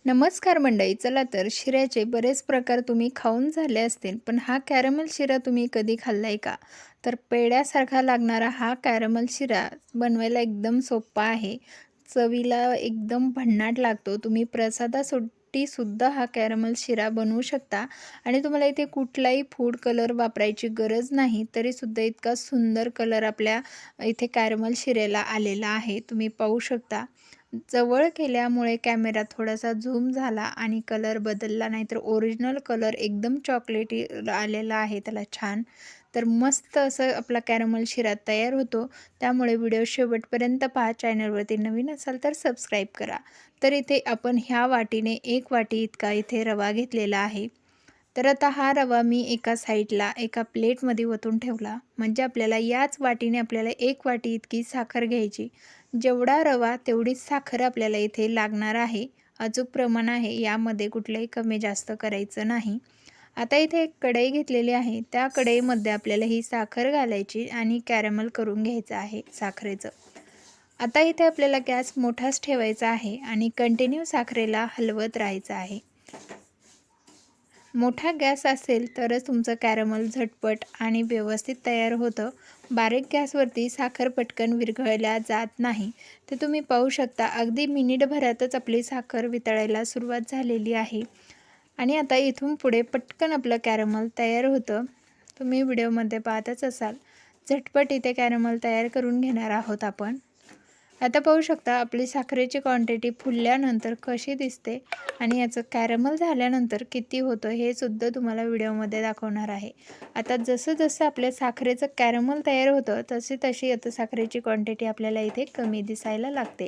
नमस्कार मंडळी. चला तर शिऱ्याचे बरेच प्रकार तुम्ही खाऊन झाले असतील, पण हा कॅरमल शिरा तुम्ही कधी खाल्लाय का? तर पेढ्यासारखा लागणारा हा कॅरमल शिरा बनवायला एकदम सोपा आहे. चवीला एकदम भन्नाट लागतो. तुम्ही प्रसादासाठी सुद्धा हा कॅरमल शिरा बनवू शकता आणि तुम्हाला इथे कुठलाही फूड कलर वापरायची गरज नाही, तरीसुद्धा इतका सुंदर कलर आपल्या इथे कॅरमल शिऱ्याला आलेला आहे. तुम्ही पाहू शकता. जवळ केल्यामुळे कॅमेरा थोडासा झूम झाला आणि कलर बदलला, नाहीतर ओरिजिनल कलर एकदम चॉकलेटी आलेला आहे त्याला छान. तर मस्त असं आपला कॅरमल शिरा तयार होतो. त्यामुळे व्हिडिओ शेवटपर्यंत पहा. चॅनलवरती नवीन असाल तर सबस्क्राईब करा. तर इथे आपण ह्या वाटीने 1 वाटी इतका इथे रवा घेतलेला आहे. तर आता हा रवा मी एका साईडला एका प्लेटमध्ये ओतून ठेवला. म्हणजे आपल्याला याच वाटीने आपल्याला 1 वाटी इतकी साखर घ्यायची. जेवढा रवा तेवढीच साखर आपल्याला इथे लागणार आहे. अचूक प्रमाण आहे. यामध्ये कुठलंही कमी जास्त करायचं नाही. आता इथे एक कढई घेतलेली आहे. त्या कढईमध्ये आपल्याला ही साखर घालायची आणि कॅरमल करून घ्यायचं आहे साखरेचं. आता इथे आपल्याला गॅस मोठाच ठेवायचा आहे आणि कंटिन्यू साखरेला हलवत राहायचं आहे. मोठा गॅस असेल तरच तुमचं कॅरमल झटपट आणि व्यवस्थित तयार होतं. बारीक गॅसवरती साखर पटकन विरघळल्या जात नाही. ते तुम्ही पाहू शकता, अगदी मिनिटभरातच आपली साखर वितळायला सुरुवात झालेली आहे. आणि आता इथून पुढे पटकन आपलं कॅरमल तयार होतं. तुम्ही व्हिडिओमध्ये पाहतच असाल. झटपट इथे कॅरमल तयार करून घेणार आहोत आपण. आता पाहू शकता आपली साखरेची क्वांटिटी फुलल्यानंतर कशी दिसते आणि याचं कॅरमल झाल्यानंतर किती होतं हे सुद्धा तुम्हाला व्हिडिओमध्ये दाखवणार आहे. आता जसं आपल्या साखरेचं कॅरमल तयार होतं तशी आता साखरेची क्वांटिटी आपल्याला इथे कमी दिसायला लागते.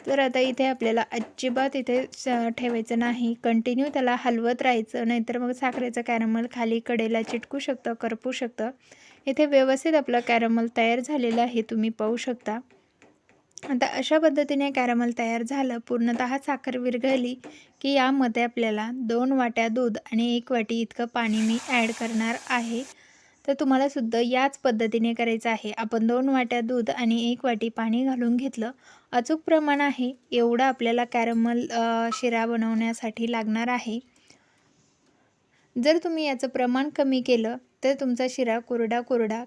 तर आता इथे आपल्याला अजिबात इथे ठेवायचं नाही. कंटिन्यू त्याला हलवत राहायचं, नाहीतर मग साखरेचं कॅरमल खाली कडेला चिटकू शकतं, करपू शकतं. इथे व्यवस्थित आपलं कॅरमल तयार झालेलं आहे, तुम्ही पाहू शकता. आता अशा पद्धतीने कॅरमल तयार झालं, पूर्णतः साखर विरघळली, की यामध्ये आपल्याला 2 वाट्या दूध आणि 1 वाटी इतकं पाणी मी ॲड करणार आहे. तर तुम्हाला सुद्धा याच पद्धतीने करायचं आहे. आपण 2 वाट्या दूध आणि 1 वाटी पाणी घालून घेतलं. अचूक प्रमाण आहे, एवढं आपल्याला कॅरमल शिरा बनवण्यासाठी लागणार आहे. जर तुम्ही याचं प्रमाण कमी केलं तर तुमचा शिरा कोरडा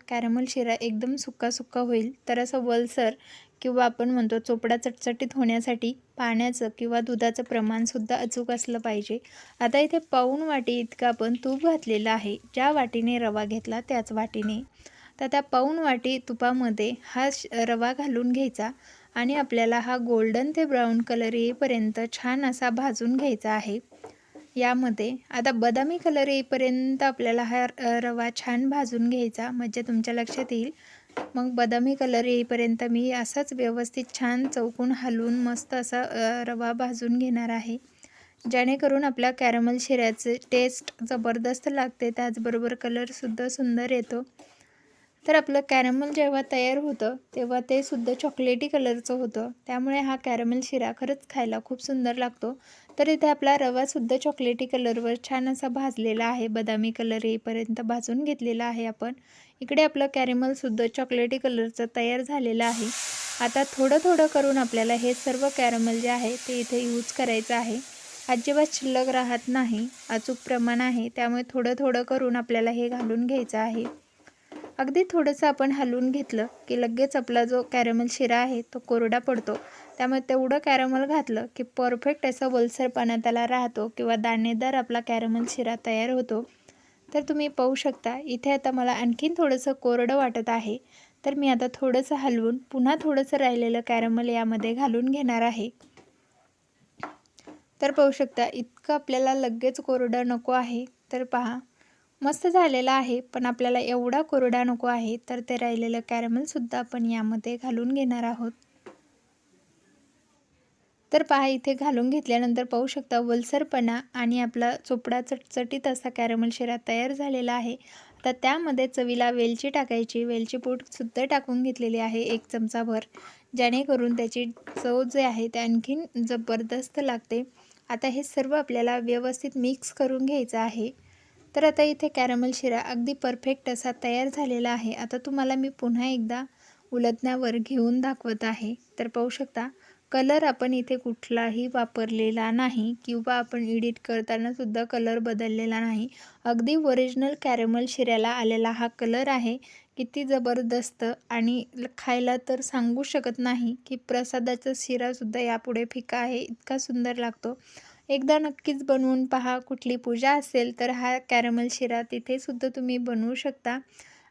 कॅरमल शिरा एकदम सुक्का होईल. तर असं वलसर किंवा आपण म्हणतो चोपडा चटचटीत होण्यासाठी पाण्याचं किंवा दुधाचं प्रमाणसुद्धा अचूक असलं पाहिजे. आता इथे पाऊण वाटी इतकं आपण तूप घातलेलं आहे. ज्या वाटीने रवा घेतला त्याच वाटीने. तर त्या पाऊण वाटी तुपामध्ये हा रवा घालून घ्यायचा आणि आपल्याला हा गोल्डन ते ब्राऊन कलर येईपर्यंत छान असा भाजून घ्यायचा आहे. यामध्ये आता बदामी कलर येईपर्यंत आपल्याला हा रवा छान भाजून घ्यायचा, म्हणजे तुमच्या लक्षात येईल. मग बदामी कलर येईपर्यंत मी असाच व्यवस्थित छान चौकून हलवून मस्त असा रवा भाजून घेणार आहे, जेणेकरून आपल्या कॅरमल शिऱ्याचे टेस्ट जबरदस्त लागते. त्याचबरोबर कलरसुद्धा सुंदर येतो. तर आपलं कॅरमल जेव्हा तयार होतं तेव्हा ते सुद्धा चॉकलेटी कलरचं होतं. त्यामुळे हा कॅरमल शिरा खरंच खायला खूप सुंदर लागतो. तर इथे आपला रवासुद्धा चॉकलेटी कलरवर छान असा भाजलेला आहे. बदामी कलर येईपर्यंत भाजून घेतलेला आहे आपण. इकडे आपलं कॅरमलसुद्धा चॉकलेटी कलरचं तयार झालेलं आहे. आता थोडं करून आपल्याला हे सर्व कॅरमल जे आहे ते इथे यूज करायचं आहे. अजिबात शिल्लक राहत नाही. अचूक प्रमाण आहे, त्यामुळे थोडं करून आपल्याला हे घालून घ्यायचं आहे. अगदी थोडंसं आपण हलवून घेतलं की लगेच आपला जो कॅरमल शिरा आहे तो कोरडा पडतो. त्यामुळे तेवढं कॅरमल घातलं की परफेक्ट असा ओलसरपणा त्याला राहतो किंवा दाणेदार आपला कॅरमल शिरा तयार होतो. तर तुम्ही पाहू शकता इथे आता मला आणखीन थोडंसं कोरडं वाटत आहे. तर मी आता थोडंसं हलवून पुन्हा थोडंसं राहिलेलं कॅरमल यामध्ये घालून घेणार आहे. तर पाहू शकता इतकं आपल्याला लगेच कोरडं नको आहे. तर पहा, मस्त झालेला आहे, पण आपल्याला एवढा कोरडा नको आहे. तर ते राहिलेलं कॅरमलसुद्धा आपण यामध्ये घालून घेणार आहोत. तर पहा, इथे घालून घेतल्यानंतर पाहू शकता ओलसरपणा आणि आपला चोपडा चटचटीत असा कॅरमल शिरा तयार झालेला आहे. आता त्यामध्ये चवीला वेलची टाकायची. वेलची पूडसुद्धा टाकून घेतलेली आहे 1 चमचाभर, जेणेकरून त्याची चव जे आहे ते आणखीन जबरदस्त लागते. आता हे सर्व आपल्याला व्यवस्थित मिक्स करून घ्यायचं आहे. तर आता इथे कॅरमल शिरा अगदी परफेक्ट असा तयार झालेला आहे. आता तुम्हाला मी पुन्हा एकदा उलटण्यावर घेऊन दाखवत आहे. तर पाहू शकता कलर आपण इथे कुठलाही वापरलेला नाही किंवा आपण एडिट करतानासुद्धा कलर बदललेला नाही. अगदी ओरिजिनल कॅरमल शिऱ्याला आलेला हा कलर आहे. किती जबरदस्त आणि खायला तर सांगू शकत नाही की प्रसादाचा शिरासुद्धा यापुढे फिका आहे. इतका सुंदर लागतो. एकदा नक्कीच बनवून पहा. कुठली पूजा असेल तर हा कॅरमल शिरा तिथेसुद्धा तुम्ही बनवू शकता.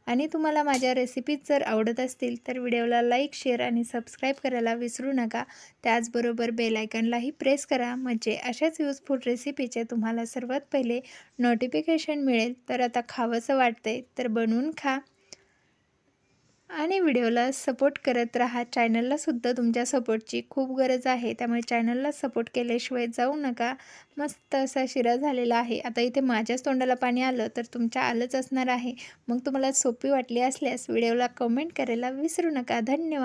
आणि तुम्हाला माझ्या रेसिपीज जर आवडत असतील तर व्हिडिओला लाईक, शेअर आणि सबस्क्राईब करायला विसरू नका. त्याचबरोबर बेल आयकॉनलाही प्रेस करा, म्हणजे अशाच यूजफुल रेसिपीचे तुम्हाला सर्वात पहिले नोटिफिकेशन मिळेल. तर आता खावंसं वाटतंय तर बनवून खा आणि व्हिडिओला सपोर्ट करत राहा. चॅनललासुद्धा तुमच्या सपोर्टची खूप गरज आहे, त्यामुळे चॅनलला सपोर्ट केल्याशिवाय जाऊ नका. मस्त असा शिरा झालेला आहे. आता इथे माझ्याच तोंडाला पाणी आलं तर तुमच्या आलंच असणार आहे. मग तुम्हाला सोपी वाटली असल्यास व्हिडिओला कमेंट करायला विसरू नका. धन्यवाद.